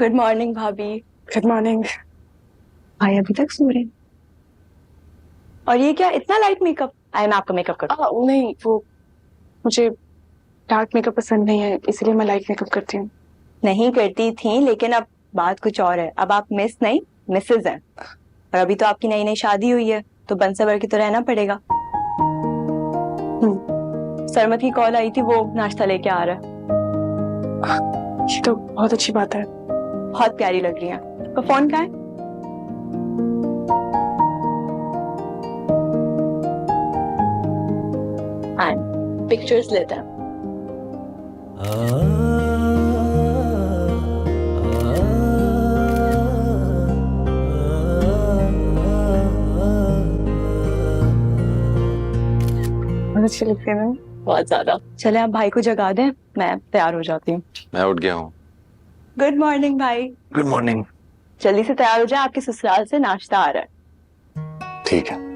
Good morning भाभी। Good morning. भाई अभी तक सो रहे हैं? और ये क्या इतना लाइट मेकअप? आया मैं आपका मेकअप कर। नहीं, वो मुझे डार्क मेकअप पसंद नहीं है, इसलिए मैं लाइट मेकअप करती हूँ। नहीं करती थी, लेकिन अब बात कुछ और है। अब आप मिस नहीं मिसेज हैं। और अभी तो आपकी नई नई शादी हुई है, तो बंसवर की तो रहना पड़ेगा। सरमत की कॉल आई थी, वो नाश्ता लेके आ रहा है। ये तो बहुत अच्छी बात है। बहुत प्यारी लग रही है। आपका फोन कहाँ है? हाँ, पिक्चर्स लेते हैं। बहुत अच्छी लगती है मैम। बहुत ज्यादा। चले आप भाई को जगा दें, मैं तैयार हो जाती हूँ। मैं उठ गया हूँ। गुड मॉर्निंग भाई। Good morning. जल्दी से तैयार हो जाए, आपके ससुराल से नाश्ता आ रहा है। ठीक है।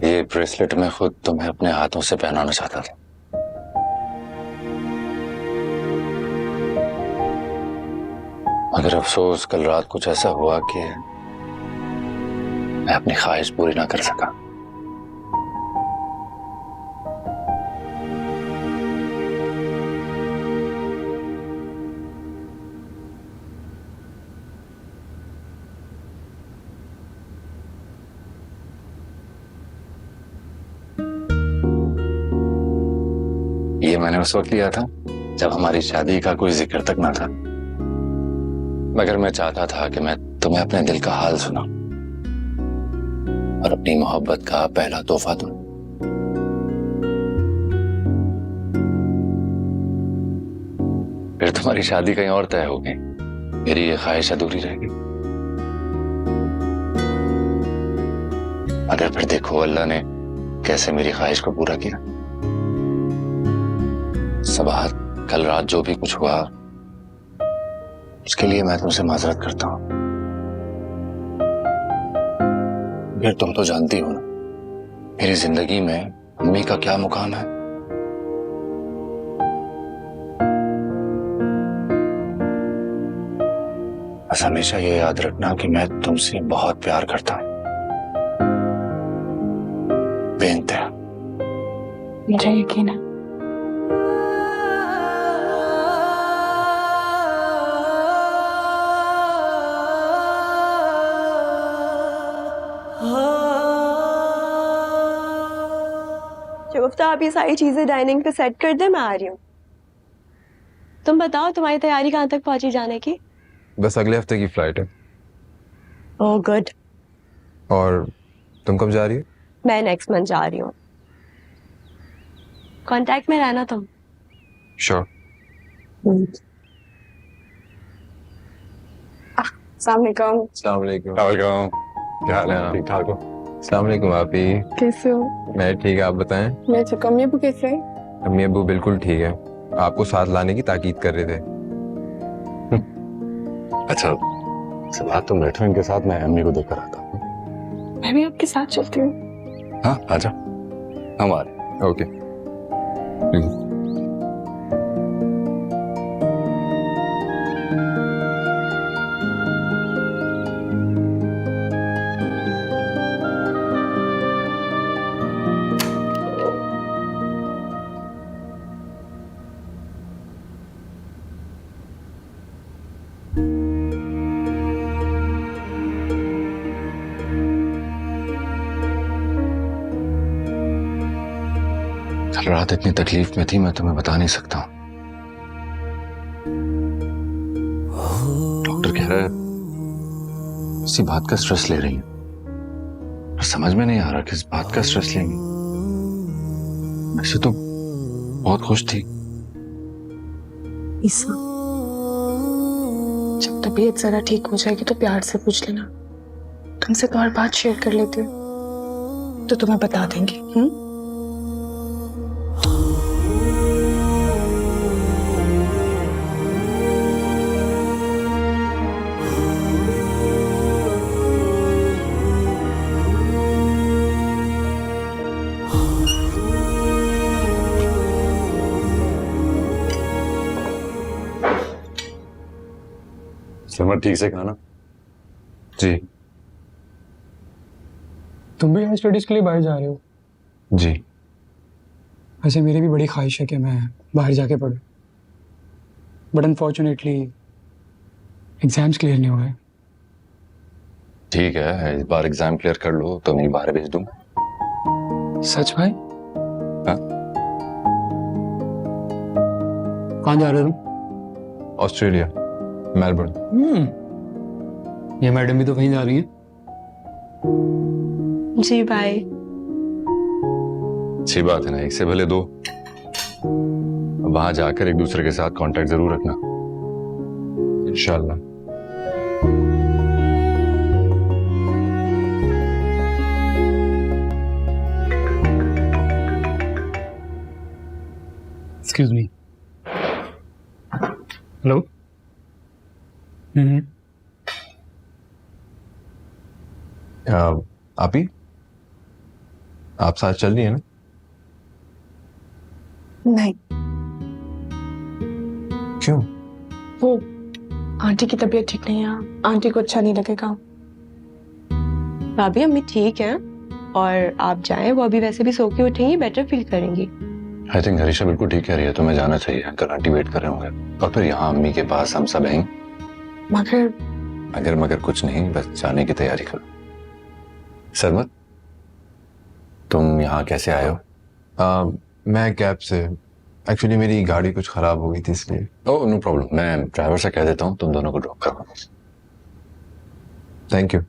ये ब्रेसलेट मैं खुद तुम्हें अपने हाथों से पहनाना चाहता था, मगर अफसोस कल रात कुछ ऐसा हुआ कि मैं अपनी ख्वाहिश पूरी ना कर सका। ये मैंने उस वक्त लिया था जब हमारी शादी का कोई जिक्र तक ना था, मगर मैं चाहता था कि मैं तुम्हें अपने दिल का हाल सुना और अपनी मोहब्बत का पहला तोहफा दूं। फिर तुम्हारी शादी कहीं और तय होगी, मेरी ये ख्वाहिश अधूरी रहेगी। मगर फिर देखो अल्लाह ने कैसे मेरी ख्वाहिश को पूरा किया। सबाहत, कल रात जो भी कुछ हुआ उसके लिए मैं तुमसे माजरत करता हूं। फिर तुम तो जानती हो ना मेरी जिंदगी में अम्मी का क्या मुकाम है। बस हमेशा ये याद रखना कि मैं तुमसे बहुत प्यार करता हूं, बेइंतहा। मुझे यकीन है। शगुफ्ता, आप ये सारी चीजें डाइनिंग पे सेट कर दे, मैं आ रही हूँ। तुम बताओ, तुम्हारी तैयारी कहाँ तक पहुंची जाने की? बस अगले हफ्ते की फ्लाइट है। Oh good. और तुम कब जा रही हो? मैं नेक्स्ट मंथ जा रही हूँ। कांटेक्ट में रहना तुम। श्योर। अस्सलाम वालेकुम। अस्सलाम वालेकुम। क्या हाल है? ठीक ठाक हो? अस्सलाम वालेकुम आपी। कैसे हो? मैं ठीक है, आप बताएं। मैं तो कम अबू कैसे है? अम्मी अब्बू बिल्कुल ठीक है, आपको साथ लाने की ताकीद कर रहे थे। अच्छा, सलाह तुम बैठो, इनके साथ मैं अम्मी को देखकर आता हूँ। मैं भी आपके साथ चलती हूँ। हाँ आजा, हम आ रहे। ओके। कल रात इतनी तकलीफ में थी, मैं तुम्हें बता नहीं सकता हूं। डॉक्टर कह रहा है इसी बात का स्ट्रेस ले रही है, पर समझ में नहीं आ रहा किस बात का स्ट्रेस लेंगी। वैसे तो बहुत खुश थी। ईसा, जब तबीयत जरा ठीक हो जाएगी तो प्यार से पूछ लेना। तुमसे तो हर बात शेयर कर लेती हूँ, तो तुम्हें बता देंगे। समर ठीक से खाना। जी तुम भी हायर स्टडीज के लिए बाहर जा रहे हो? जी। वैसे मेरी भी बड़ी ख्वाहिश है कि मैं बाहर जाके पढूं, बट अनफॉर्चुनेटली एग्जाम्स क्लियर नहीं हुए। ठीक है, इस बार एग्जाम क्लियर कर लो तो मैं बाहर भेज दूंगा। सच भाई? हाँ। कहाँ जा रहे हो तुम? Australia, Melbourne. ये मैडम भी तो वहीं जा रही है। जी भाई। अच्छी बात है ना, एक से भले दो। वहां जाकर एक दूसरे के साथ कांटेक्ट जरूर रखना। इंशाल्लाह। Excuse me. हेलो। आप ही, आप साथ चल रही है ना? नहीं, क्यों? वो आंटी की तबीयत ठीक नहीं है, आंटी को अच्छा नहीं लगेगा। भाभी अम्मी ठीक है, और आप जाएं, वो अभी वैसे भी सो के उठेंगी, बेटर फील करेंगी। आई थिंक हरीशा बिल्कुल ठीक कह रही है, तुम्हें जाना चाहिए। अंकल आंटी वेट कर रहे होंगे, और फिर यहाँ अम्मी के पास हम सब हैं। मगर कुछ नहीं, बस जाने की तैयारी करो। सरमत, तुम यहाँ कैसे आए हो? मैं कैब से, एक्चुअली मेरी गाड़ी कुछ खराब हो गई थी इसलिए। ओह नो प्रॉब्लम, मैं ड्राइवर से कह देता हूँ तुम दोनों को ड्रॉप करो। Thank you.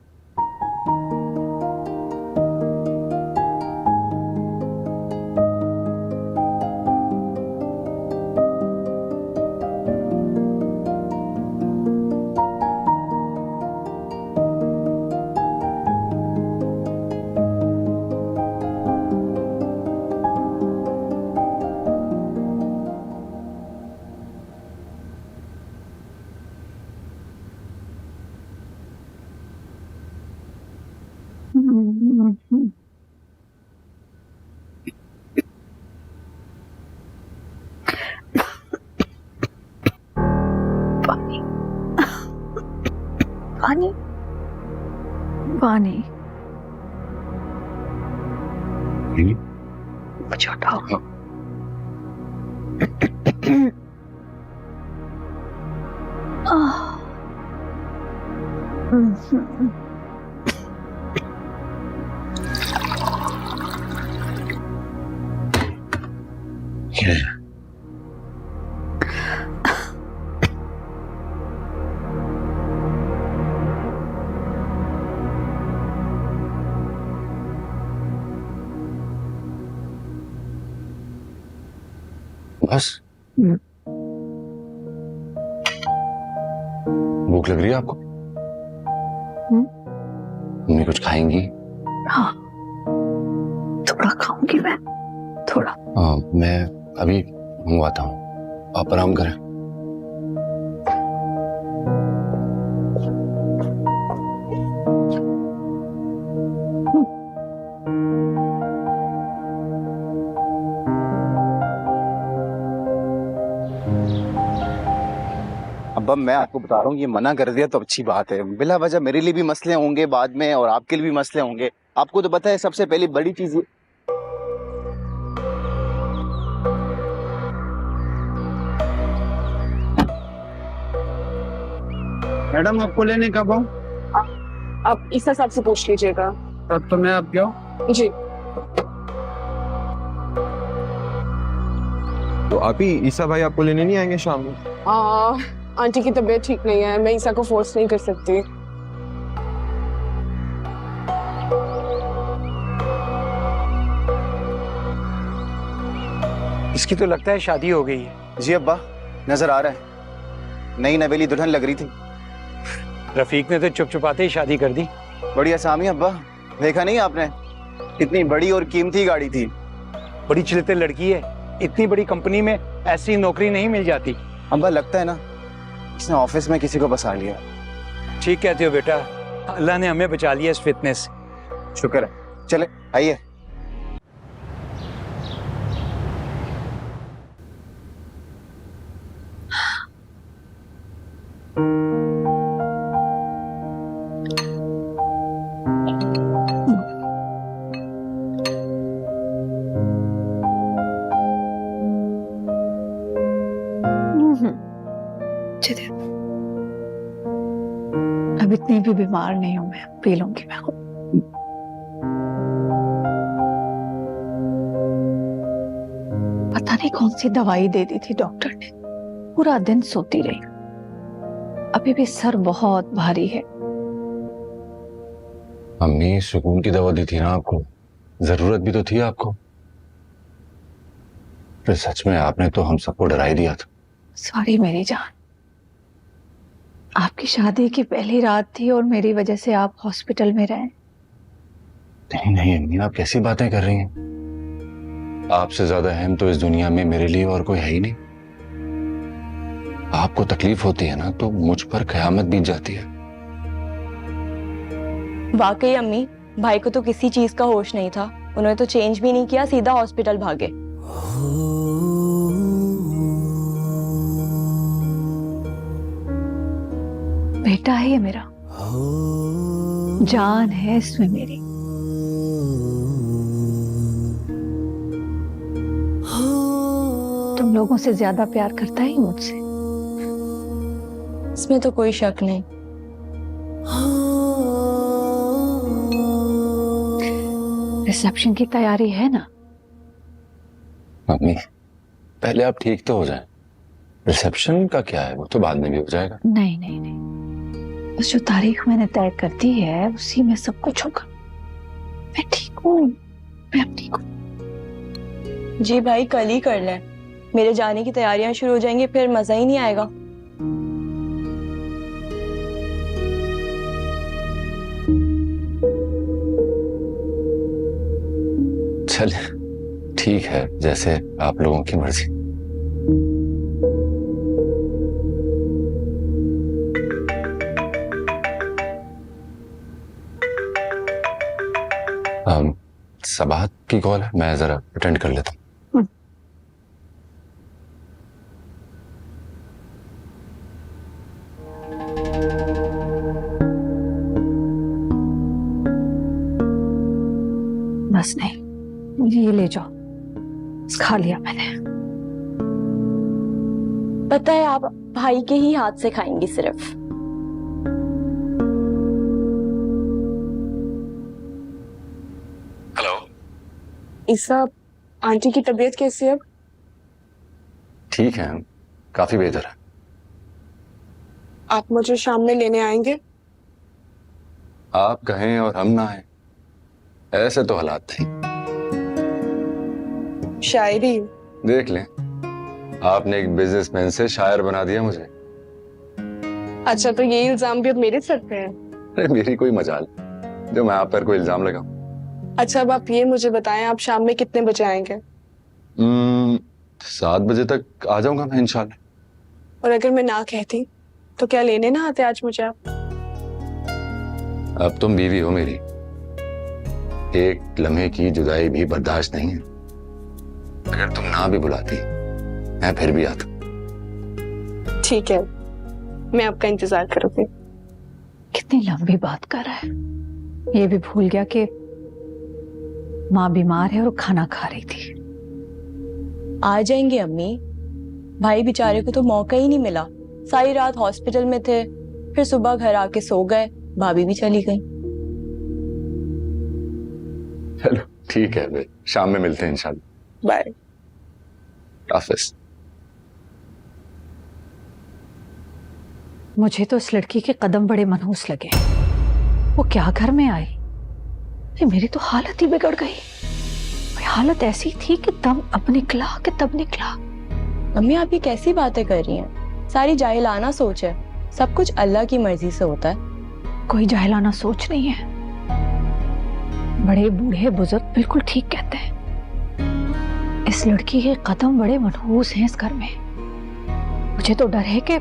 पानी पानी मुझे उठाओ। बस भूख लग रही है आपको? मम्मी कुछ खाएंगी? हाँ, थोड़ा खाऊंगी मैं, थोड़ा। मैं अभी मंगवाता हूँ, आप आराम करें। अब मैं आपको बता रहा हूँ, ये मना कर दिया तो अच्छी बात है। बिला वजह मेरे लिए भी मसले होंगे बाद में, और आपके लिए भी मसले होंगे। आपको तो पता है सबसे पहली बड़ी चीज मैडम आपको लेने कब आऊं? आप ईसा साहब से पूछ लीजिएगा। तब तो मैं आप जाऊं। जी। तो आप ही ईसा भाई आपको लेने नहीं आएंगे शाम में? आंटी की तबीयत ठीक नहीं है, मैं ईसा को फोर्स नहीं कर सकती। इसकी तो लगता है शादी हो गई है। जी अब्बा, नजर आ रहा है, नई नवेली दुल्हन लग रही थी। रफीक ने तो चुपचुपाते ही शादी कर दी। बड़ी आसामी अब्बा, देखा नहीं आपने, इतनी बड़ी और कीमती गाड़ी थी। बड़ी चिलते लड़की है, इतनी बड़ी कंपनी में ऐसी नौकरी नहीं मिल जाती। अब्बा लगता है ना इसने ऑफिस में किसी को बसा लिया। ठीक कहते हो बेटा, अल्लाह ने हमें बचा लिया इस फितने से। शुक्र है। चले आइए। चलिए, अब इतनी भी बीमार नहीं हूं मैं, पी लूंगी मैं खुद। पता नहीं कौन सी दवाई दे दी थी डॉक्टर ने, पूरा दिन सोती रही। अभी भी सर बहुत भारी है। अम्मी सुकून की दवा दी थी ना आपको, जरूरत भी तो थी आपको। फिर सच में आपने तो हम सबको डरा ही दिया था। सॉरी मेरी जान, आपकी शादी की पहली रात थी और मेरी वजह से आप हॉस्पिटल में रहे। नहीं नहीं अम्मी, आप कैसी बातें कर रही हैं? आपसे ज्यादा अहम तो इस दुनिया में मेरे लिए और कोई है ही नहीं। आपको तकलीफ होती है ना तो मुझ पर कयामत बीत जाती है। वाकई अम्मी, भाई को तो किसी चीज का होश नहीं था, उन्होंने तो चेंज भी नहीं किया, सीधा हॉस्पिटल भागे। बेटा है ये मेरा, जान है इसमें मेरी। तुम लोगों से ज्यादा प्यार करता है मुझसे। इसमें तो कोई शक नहीं। रिसेप्शन की तैयारी है ना? मम्मी पहले आप ठीक तो हो जाएं। रिसेप्शन का क्या है, वो तो बाद में भी हो जाएगा। नहीं नहीं नहीं, बस जो तारीख मैंने तय कर दी है उसी में सब कुछ होगा। मैं ठीक हूँ, मैं अब ठीक हूँ। जी भाई, कल ही कर लें, मेरे जाने की तैयारियां शुरू हो जाएंगी, फिर मजा ही नहीं आएगा। चले ठीक है, जैसे आप लोगों की मर्जी। सबाहत की कॉल है, मैं जरा अटेंड कर लेता हूँ। बस नहीं, मुझे ये ले जाओ, खा लिया मैंने। पता है आप भाई के ही हाथ से खाएंगी सिर्फ। हेलो ईसा, आंटी की तबीयत कैसी है अब? ठीक है, काफी बेहतर है। आप मुझे शाम में लेने आएंगे? आप कहें और हम ना आए, ऐसे तो हालात नहीं। शायरी देख लें, आपने एक बिजनेसमैन से शायर बना दिया मुझे। अच्छा, तो ये इल्जाम भी अब मेरे सर पे है? अरे मेरी कोई मजाल जो मैं आप पर कोई इल्जाम लगाऊं। अच्छा, अब आप ये मुझे बताएं, आप शाम में कितने बजे आएंगे? 7 बजे तक आ जाऊंगा मैं इंशाल्लाह। और अगर मैं ना कहती तो क्या लेने ना आते आज मुझे आप? अब तुम बीवी हो मेरी, एक लम्हे की जुदाई भी बर्दाश्त नहीं है। अगर तुम ना भी बुलाती मैं फिर भी आता। ठीक है, मैं आपका इंतजार करूंगी। कितनी लंबी बात कर रहा है, ये भी भूल गया कि माँ बीमार है और खाना खा रही थी। आ जाएंगे अम्मी, भाई बेचारे को तो मौका ही नहीं मिला। सारी रात हॉस्पिटल में थे, फिर सुबह घर आके सो गए, भाभी भी चली गई। चलो ठीक है, शाम में मिलते हैं इंशाल्लाह। बाय। हाफिज। मुझे तो इस लड़की के कदम बड़े मनहूस लगे। वो क्या घर में आई, ये मेरी तो हालत ही बिगड़ गई। हालत ऐसी थी कि दम अब निकला कि तब निकला। अम्मी आप ये कैसी बातें कर रही हैं? सारी जाहिलाना सोच है, सब कुछ अल्लाह की मर्जी से होता है। कोई जाहिलाना सोच नहीं है, बड़े बूढ़े बुजुर्ग बिल्कुल ठीक कहते हैं। इस लड़की के कदम बड़े मनहूस हैं इस घर में। मुझे तो डर है कि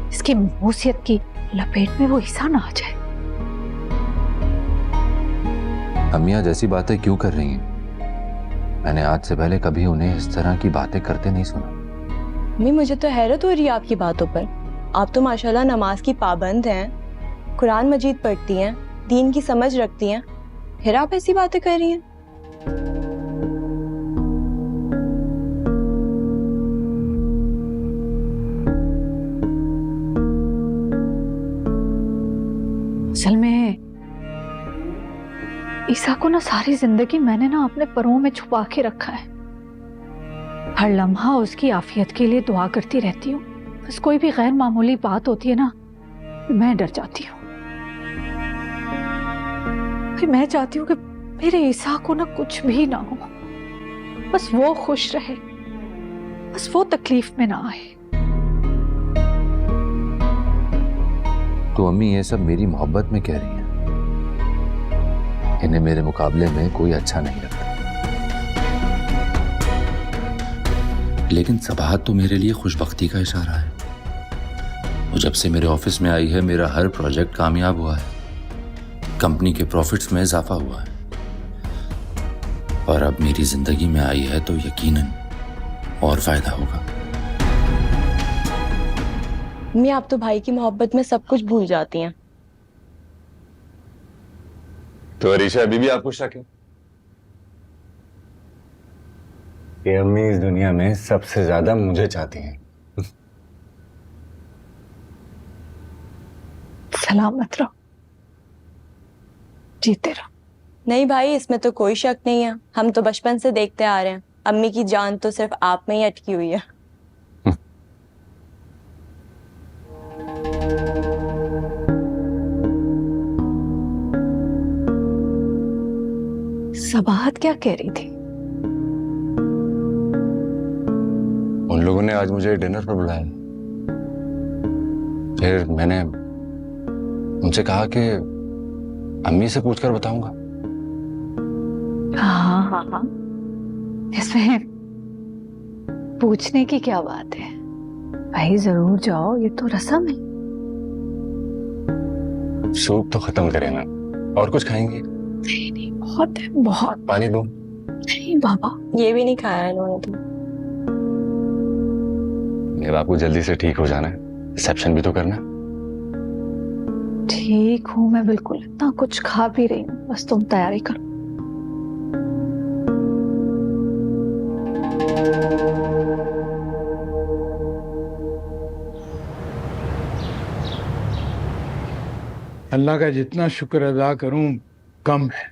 इसकी मनहूसियत की लपेट में वो ईसा ना आ जाए। अम्मियाँ जैसी बातें क्यों कर रही हैं? मैंने आज से पहले कभी उन्हें इस तरह की बातें करते नहीं सुना। अम्मी मुझे तो हैरत हो रही है आपकी बातों पर। आप तो माशाल्लाह नमाज की पाबंद हैं, कुरान मजीद पढ़ती हैं, दीन की समझ रखती हैं, फिर आप ऐसी बातें कर रही हैं। असल में ईसा को ना सारी जिंदगी मैंने ना अपने परों में छुपा के रखा है। हर लम्हा उसकी आफियत के लिए दुआ करती रहती हूँ। बस कोई भी गैर मामूली बात होती है ना, मैं डर जाती हूँ। फिर मैं चाहती हूँ कि मेरे ईसा को ना कुछ भी ना हो, बस वो खुश रहे, बस वो तकलीफ में ना आए। तो अम्मी ये सब मेरी मोहब्बत में कह रही हैं। इन्हें मेरे मुकाबले में कोई अच्छा नहीं लगता। लेकिन सबाहत तो मेरे लिए खुशबख्ती का इशारा है। वो जब से मेरे ऑफिस में आई है, मेरा हर प्रोजेक्ट कामयाब हुआ है, कंपनी के प्रॉफिट्स में इजाफा हुआ है, और अब मेरी जिंदगी में आई है तो यकीनन और फायदा होगा। अम्मी आप तो भाई की मोहब्बत में सब कुछ भूल जाती हैं। तो अरीशा अभी भी आपको शक है? ये अम्मी इस दुनिया में सबसे ज्यादा मुझे चाहती हैं। सलामत रहो, जीते रहो। नहीं भाई, इसमें तो कोई शक नहीं है। हम तो बचपन से देखते आ रहे हैं, अम्मी की जान तो सिर्फ आप में ही अटकी हुई है। सबाहत क्या कह रही थी? उन लोगों ने आज मुझे डिनर पर बुलाया। फिर मैंने उनसे कहा कि अम्मी से पूछकर बताऊंगा। हाँ हाँ हाँ, इसमें पूछने की क्या बात है भाई, जरूर जाओ, ये तो रस्म है। सूप तो खत्म करें ना, और कुछ खाएंगे? नहीं नहीं, बहुत है बहुत। पानी दूं? नहीं बाबा, ये भी नहीं खाया है इन्होंने तो। मेरे बापू जल्दी से ठीक हो जाना है, रिसेप्शन भी तो करना। ठीक हूँ मैं बिल्कुल, इतना कुछ खा भी रही हूँ, बस तुम तैयारी करो। अल्लाह का जितना शुक्र अदा करूं कम है।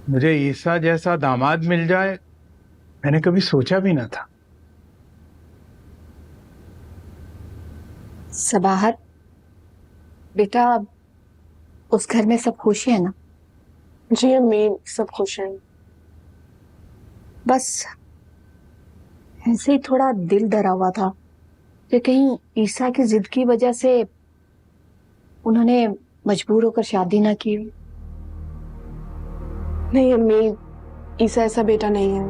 मुझे ईसा जैसा दामाद मिल जाए, मैंने कभी सोचा भी ना था। सबाहत बेटा, उस घर में सब खुश है ना? जी अम्मी, सब खुश हैं। बस ऐसे ही थोड़ा दिल डरा हुआ था कि कहीं ईसा की जिद की वजह से उन्होंने मजबूर होकर शादी ना की। नहीं अम्मी, ईसा ऐसा बेटा नहीं है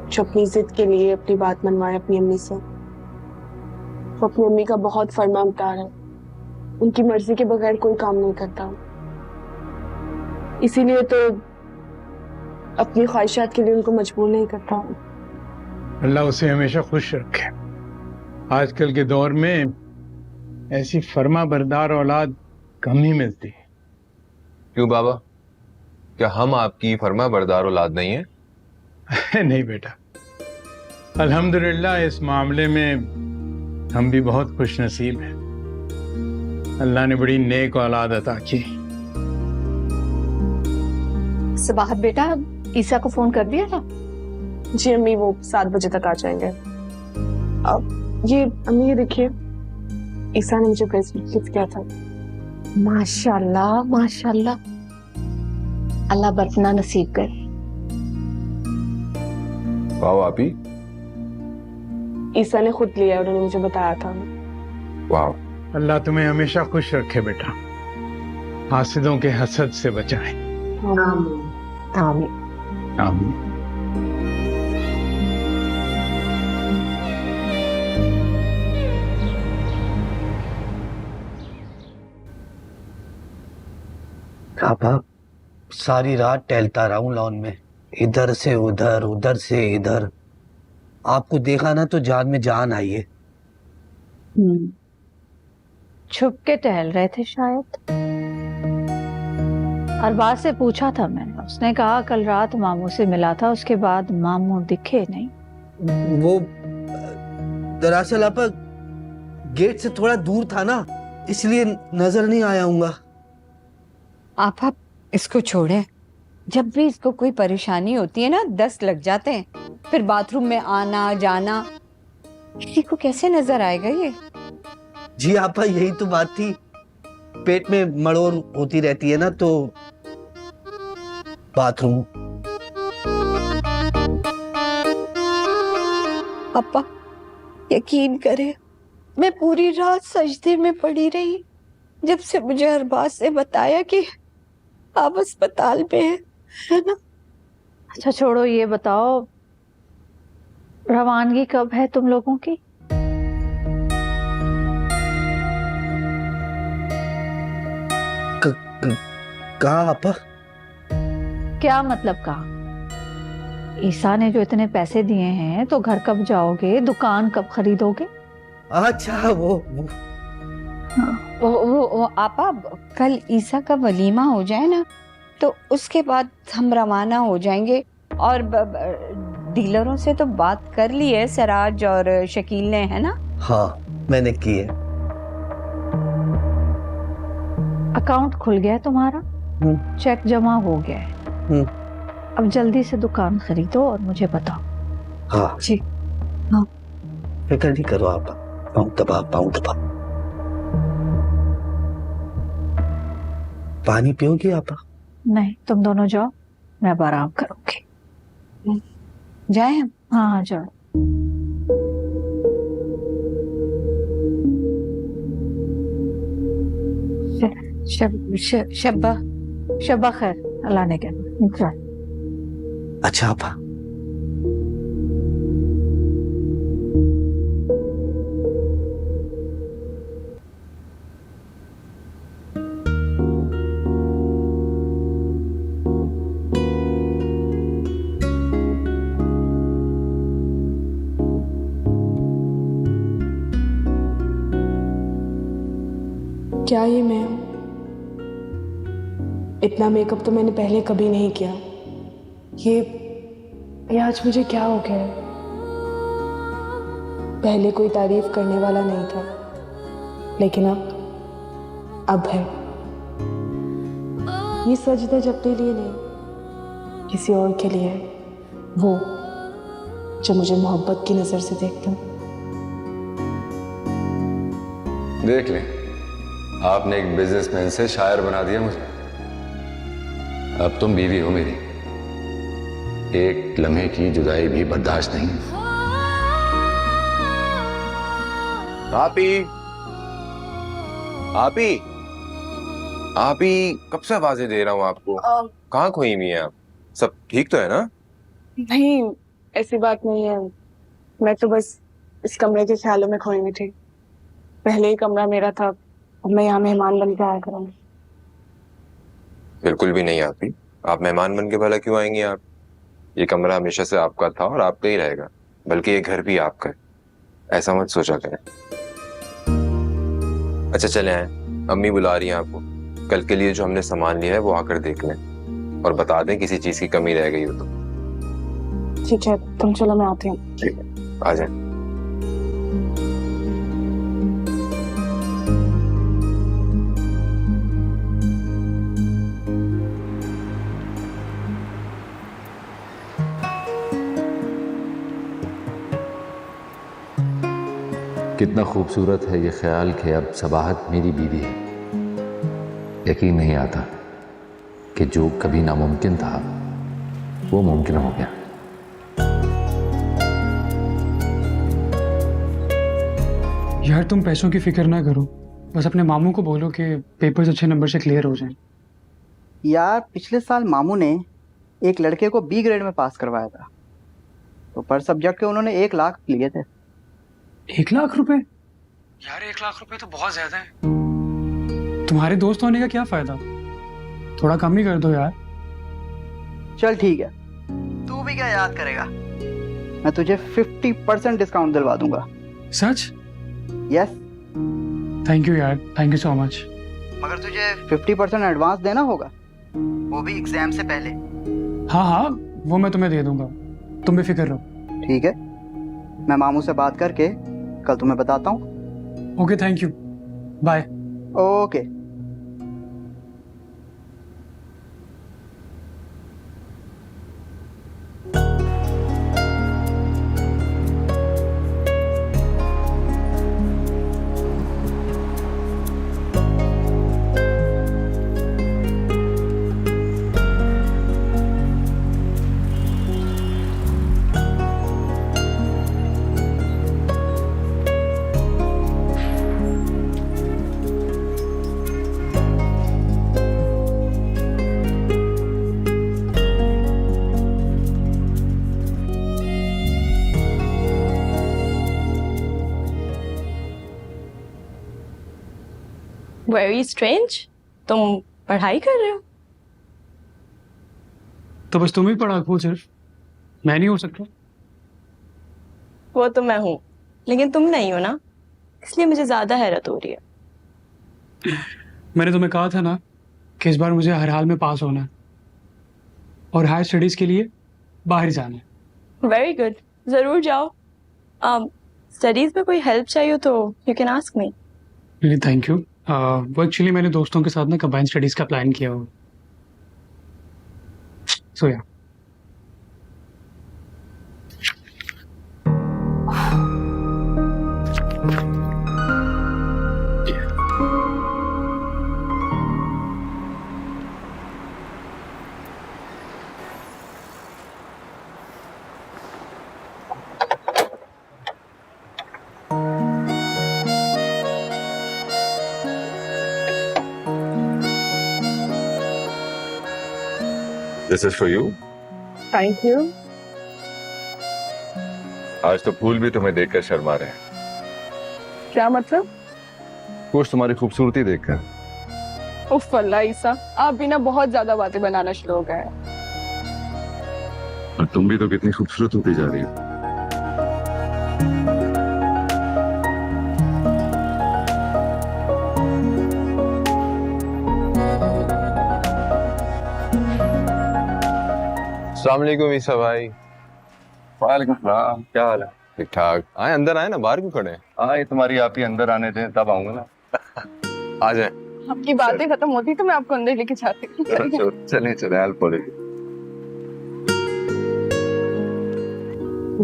जो अपनी जिद के लिए अपनी बात मनवाए अपनी अम्मी से। वो अपनी अम्मी का बहुत फरमाबरदार है, उनकी मर्जी के बगैर कोई काम नहीं करता। इसीलिए तो अपनी ख्वाहिशात के लिए उनको मजबूर नहीं करता। अल्लाह उसे हमेशा खुश रखे। आजकल के दौर में ऐसी फर्मा बरदार औलाद कम ही मिलती है। क्यों बाबा, क्या हम आपकी फर्मा बरदार औलाद नहीं है? नहीं बेटा, अल्हम्दुलिल्लाह इस मामले में हम भी बहुत खुश नसीब हैं। अल्लाह ने बड़ी नेक औलाद अता की। सबाहत बेटा, ईसा को फोन कर दिया था? जी अम्मी, वो 7 बजे तक आ जाएंगे। अब ये अम्मी, ये देखिए, ईसा ने मुझे ब्रेसलेट गिफ्ट किया था। माशाल्लाह माशाल्लाह, अल्लाह बरतना नसीब करे। वाह आप ही, ईसा ने खुद लिया, उन्होंने मुझे बताया था। वाह। अल्लाह तुम्हें हमेशा खुश रखे बेटा, हासिदों के हसद से बचाए। आमीन। आमीन। पापा, सारी रात टहलता रहा हूँ लॉन में, इधर से उधर उधर से इधर। आपको देखा ना तो जान में जान आई है। छुप के टहल रहे थे शायद। अरबाज से पूछा था मैंने, उसने कहा कल रात मामू से मिला था, उसके बाद मामू दिखे नहीं। वो दरअसल आपा गेट से थोड़ा दूर था ना, इसलिए नजर नहीं आया हूँगा। आप इसको छोड़ें, जब भी इसको कोई परेशानी होती है ना 10 लग जाते हैं, फिर बाथरूम में आना जाना, किसी को कैसे नजर आएगा ये। जी आपा, यही तो बात थी, पेट में मड़ोर होती रहती है ना, तो बाथरूम। पापा यकीन करें, मैं पूरी रात सजदे में पड़ी रही जब से मुझे अरबाज से बताया कि आप अस्पताल में हैं, है ना। अच्छा छोड़ो, ये बताओ रवानगी कब है तुम लोगों की? कहा आपा? क्या मतलब कहा? ईसा ने जो इतने पैसे दिए हैं, तो घर कब जाओगे, दुकान कब खरीदोगे? अच्छा वो आपा, कल ईसा का वलीमा हो जाए ना, तो उसके बाद हम रवाना हो जाएंगे। और डीलरों से तो बात कर ली है सराज और शकील ने, है ना। हाँ, मैंने की है। अकाउंट खुल गया है तुम्हारा, चेक जमा हो गया है। अब जल्दी से दुकान खरीदो और मुझे बताओ। हाँ जी हाँ, फिक्र नहीं करो आप, पाँव दबा। पानी पियोगी आप? नहीं, तुम दोनों जाओ, मैं अब आराम करूंगी। जाए हम? हाँ जाओ। शब्बा खैर, अल्लाह ने कहना। अच्छा आपा। क्या ये मैं हूं? इतना मेकअप तो मैंने पहले कभी नहीं किया। ये आज मुझे क्या हो गया है? पहले कोई तारीफ करने वाला नहीं था, लेकिन अब है। ये सजदा अपने लिए नहीं, किसी और के लिए है, वो जो मुझे मोहब्बत की नजर से देखता है। देख ले, आपने एक बिजनेसमैन से शायर बना दिया मुझे। अब तुम बीवी हो मेरी, एक लम्हे की जुदाई भी बर्दाश्त नहीं। आप ही कब से आवाजें दे रहा हूँ आपको। कहाँ खोई हुई हैं आप? सब ठीक तो है ना? नहीं, ऐसी बात नहीं है। मैं तो बस इस कमरे के ख्यालों में खोई हुई थी। पहले ही कमरा मेरा था, अब मैं यहाँ मेहमान बन के आया करूँगी। बिल्कुल भी नहीं आप ही, आप मेहमान बन के भला क्यों आएंगी आप? ये कमरा हमेशा से आपका था और आपका ही रहेगा, बल्कि ये घर भी आपका है, ऐसा मत सोचा करें। अच्छा चले आए, अम्मी बुला रही हैं आपको। कल के लिए जो हमने सामान लिया है वो आकर देख लें और बता दें किसी चीज की कमी रह गई हो तो। ठीक है, तुम चलो, मैं आती हूँ। ठीक है, आ जाए। कितना खूबसूरत है ये ख्याल कि अब सबाहत मेरी बीवी है। यकीन नहीं आता कि जो कभी नामुमकिन था वो मुमकिन हो गया। यार तुम पैसों की फिक्र ना करो, बस अपने मामू को बोलो कि पेपर्स अच्छे नंबर से क्लियर हो जाएं। यार पिछले साल मामू ने एक लड़के को बी ग्रेड में पास करवाया था, तो पर सब्जेक्ट के उन्होंने 1 लाख लिए थे। 1 लाख रुपए? यार 1 लाख रुपए तो बहुत ज्यादा है। तुम्हारे दोस्त होने का क्या फायदा, थोड़ा कम ही कर दो यार। चल ठीक है, तू भी क्या याद करेगा, मैं तुझे 50% डिस्काउंट दिलवा दूंगा। सच? यस। थैंक यू यार, थैंक यू सो मच। मगर तुझे 50% एडवांस देना होगा, वो भी एग्जाम से पहले। हाँ हाँ, वो मैं तुम्हें दे दूंगा, तुम बेफिक्र रहो। ठीक है, मैं मामू से बात करके कल तुम्हें बताता हूँ। Okay, thank you, bye. Okay. Very strange, तुम पढ़ाई कर रहे हो? तो बस तुम ही पढ़ा हो, सिर्फ मैं नहीं हो सकता? वो तो मैं हूँ, लेकिन तुम नहीं हो ना, इसलिए मुझे ज्यादा हैरत हो रही है। मैंने तुम्हें कहा था ना कि इस बार मुझे हर हाल में पास होना है और हायर स्टडीज के लिए बाहर जाना है। वेरी गुड, जरूर जाओ। स्टडीज में कोई हेल्प चाहिए हो तो you can ask me. Really thank you. वो एक्चुअली मैंने दोस्तों के साथ ना कंबाइंड स्टडीज का प्लान किया हुआ, सो या। This is for you. Thank you. आज तो फूल भी तुम्हें देखकर शर्मा रहे हैं। क्या मतलब? कुछ तुम्हारी खूबसूरती देखकर। उफ अल्लाह ईसा, आप भी ना बहुत ज्यादा बातें बनाना शुरू हो गए हैं। और तुम भी तो कितनी खूबसूरत होती जा रही हो। अस्सलाम वालेकुम ईसा भाई। वालेकुम सलाम, क्या हाल है? ठीक ठाक। आए अंदर आए ना, बाहर क्यों खड़े हैं? हाँ, ये तुम्हारी आप ही अंदर आने दें तब आऊंगा ना। आ जाए। आपकी बातें खत्म होती तो मैं आपको अंदर लेके जाती हूँ। चले चले, हेल्प हो रही।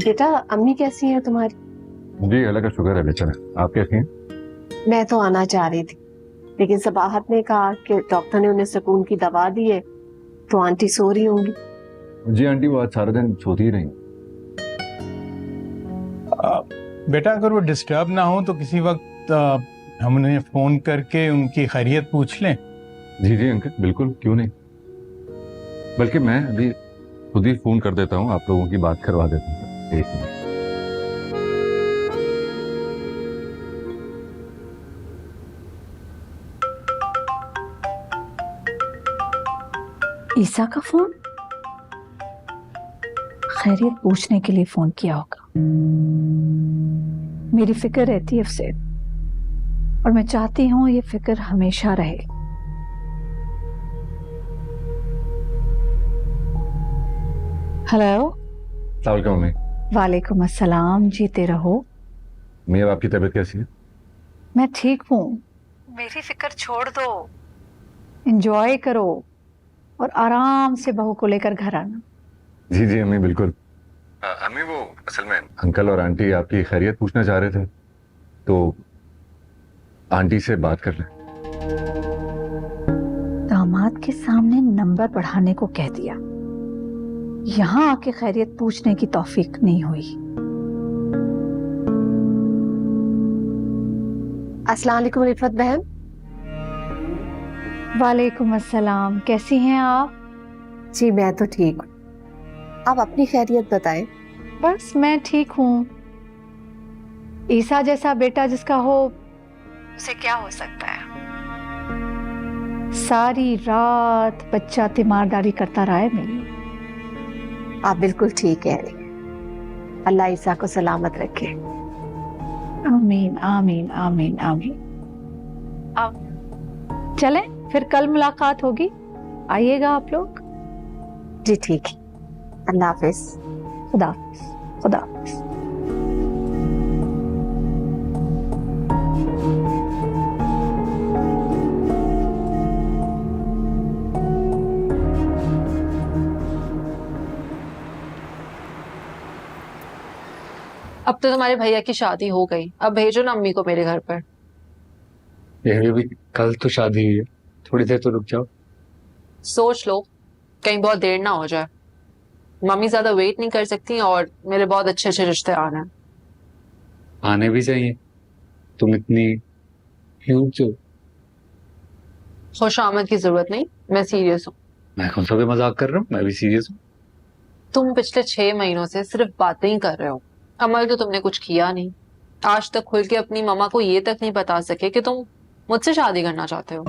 बेटा, अम्मी कैसी हैं तुम्हारी? जी अल्लाह का शुक्र है बेचारा। आप कैसी हैं? मैं तो आना चाह रही थी, लेकिन सबाहत ने कहा कि डॉक्टर ने उन्हें सुकून की दवा दी है, तो आंटी सो रही होंगी। जी आंटी, वो आज सारा दिन सोती ही रही। बेटा अगर वो डिस्टर्ब ना हो तो किसी वक्त हम उन्हें फोन करके उनकी खैरियत पूछ लें। जी जी अंकल, बिल्कुल, क्यों नहीं। बल्कि मैं अभी खुद ही फोन कर देता हूँ, आप लोगों की बात करवा देता हूँ। एक मिनट। ईसा का फोन? खैरियत पूछने के लिए फोन किया होगा। मेरी फिक्र रहती है उससे और मैं चाहती हूं ये फिक्र हमेशा रहे। हेलो। अस्सलाम मम्मी। वालेकुम अस्सलाम, जीते रहो। मम्मी, अब आपकी तबीयत कैसी है? मैं ठीक हूँ, मेरी फिक्र छोड़ दो, एंजॉय करो और आराम से बहू को लेकर घर आना। जी जी अम्मी, बिल्कुल। अम्मी, वो असल में अंकल और आंटी आपकी खैरियत पूछना चाह रहे थे। तो आंटी से बात कर ले। दामाद के सामने नंबर बढ़ाने को कह दिया, यहाँ आके खैरियत पूछने की तौफीक नहीं हुई। अस्सलाम वालेकुम रिफत बहन। वालेकुम अस्सलाम, कैसी हैं आप? जी मैं तो ठीक हूँ, आप अपनी खैरियत बताएं। बस मैं ठीक हूँ। ईसा जैसा बेटा जिसका हो उसे क्या हो सकता है। सारी रात बच्चा तीमारदारी करता रहा है मेरी। आप बिल्कुल ठीक कह रही हैं। अल्लाह ईसा को सलामत रखे। आमीन आमीन आमीन आमीन। अब चलें फिर कल मुलाकात होगी, आइएगा आप लोग। जी ठीक है, अल्लाह हाफिज। खुदा हाफिज, खुदा हाफिज। अब तो तुम्हारे भैया की शादी हो गई, अब भेजो ना अम्मी को मेरे घर पर। ये भी कल तो शादी हुई है, थोड़ी देर तो रुक जाओ। सोच लो कहीं बहुत देर ना हो जाए। मम्मी ज्यादा वेट नहीं कर सकती और मेरे बहुत अच्छे अच्छे रिश्ते आने हैं। आने भी चाहिए, तुम इतनी क्यूट हो। खुश आमद की जरूरत नहीं, मैं सीरियस हूँ। मैं कौन सा भी मजाक कर रहा हूँ, मैं भी सीरियस हूँ। तुम पिछले 6 महीनों से सिर्फ बातें ही कर रहे हो, अमल तो तुमने कुछ किया नहीं। आज तक खुल के अपनी मम्मा को ये तक नहीं बता सके कि तुम मुझसे शादी करना चाहते हो।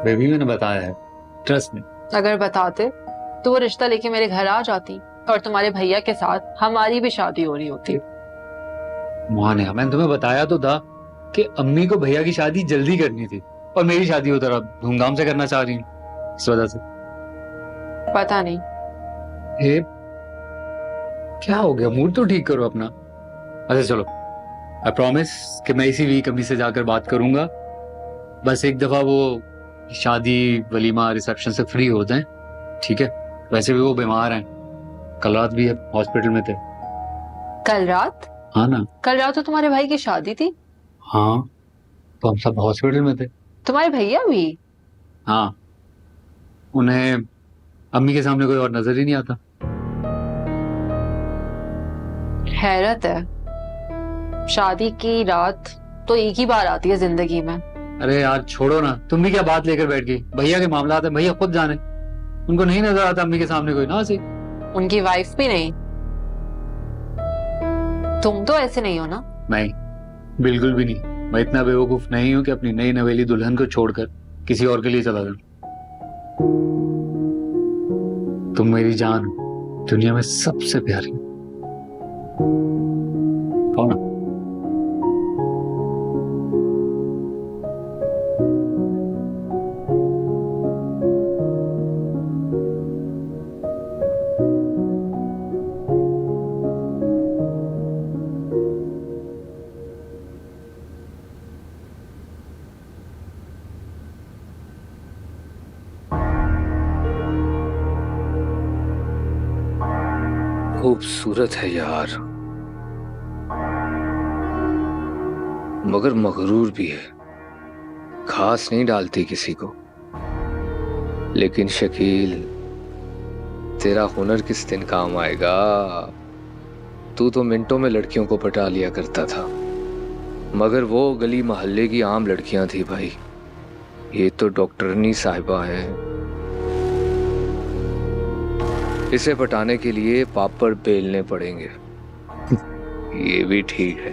बेबी मैंने बताया है, ट्रस्ट में। अगर बताते तो वो रिश्ता लेके मेरे घर आ जाती और तुम्हारे भैया के साथ हमारी भी शादी हो रही होती। मोहनिया, मैंने तुम्हें बताया तो था कि अम्मी को भैया की शादी जल्दी करनी थी और मेरी शादी उधर अब धूमधाम से करना चाह रही हूँ, इस वजह से। पता नहीं क्या हो गया, मूड तो ठीक करो अपना। अच्छा चलो, आई प्रॉमिस कि मैं इसी वीक अम्मी से जाकर बात करूंगा। बस एक दफा वो शादी वलीमा रिसेप्शन से फ्री हो जाएं, ठीक है? वैसे भी वो बीमार हैं, कल रात भी हॉस्पिटल में थे। कल रात? हाँ ना, कल रात तो तुम्हारे भाई की शादी थी। हाँ तो हम सब हॉस्पिटल में थे। तुम्हारे भैया भी? हाँ, उन्हें अम्मी के सामने कोई और नजर ही नहीं आता। हैरत है, शादी की रात तो एक ही बार आती है जिंदगी में। अरे यार छोड़ो ना, तुम भी क्या बात लेकर बैठ गई। भैया के मामला है, भैया खुद जाने, उनको नहीं नजर आता अम्मी के सामने कोई ना। सही, उनकी वाइफ भी नहीं। तुम तो ऐसे नहीं हो ना? नहीं, बिल्कुल भी नहीं। मैं इतना बेवकूफ नहीं हूं कि अपनी नई नवेली दुल्हन को छोड़कर किसी और के लिए चला जाऊं। तुम मेरी जान हो, दुनिया में सबसे प्यारी। कौन? खूबसूरत है यार, मगर मगरूर भी है, खास नहीं डालती किसी को। लेकिन शकील, तेरा हुनर किस दिन काम आएगा? तू तो मिनटों में लड़कियों को पटा लिया करता था, मगर वो गली मोहल्ले की आम लड़कियां थी भाई। ये तो डॉक्टरनी साहिबा है। इसे पटाने के लिए पापड़ बेलने पड़ेंगे। ये भी ठीक है।